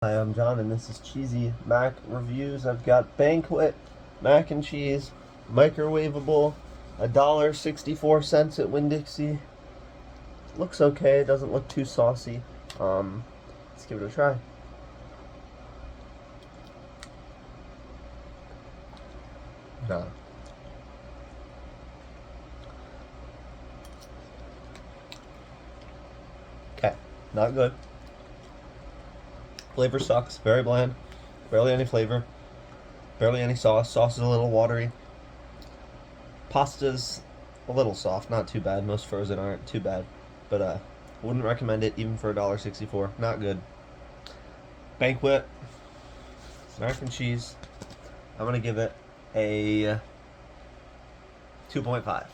Hi, I'm John, and this is Cheesy Mac Reviews. I've got Banquet mac and cheese, microwavable, $1.64 at Winn-Dixie. Looks okay, it doesn't look too saucy. Let's give it a try. No. Okay, not good. Flavor sucks, very bland, barely any flavor, barely any sauce. Sauce is a little watery. Pasta's a little soft, not too bad. Most frozen aren't too bad, but wouldn't recommend it even for $1.64. Not good. Banquet, mac and cheese. I'm gonna give it a 2.5.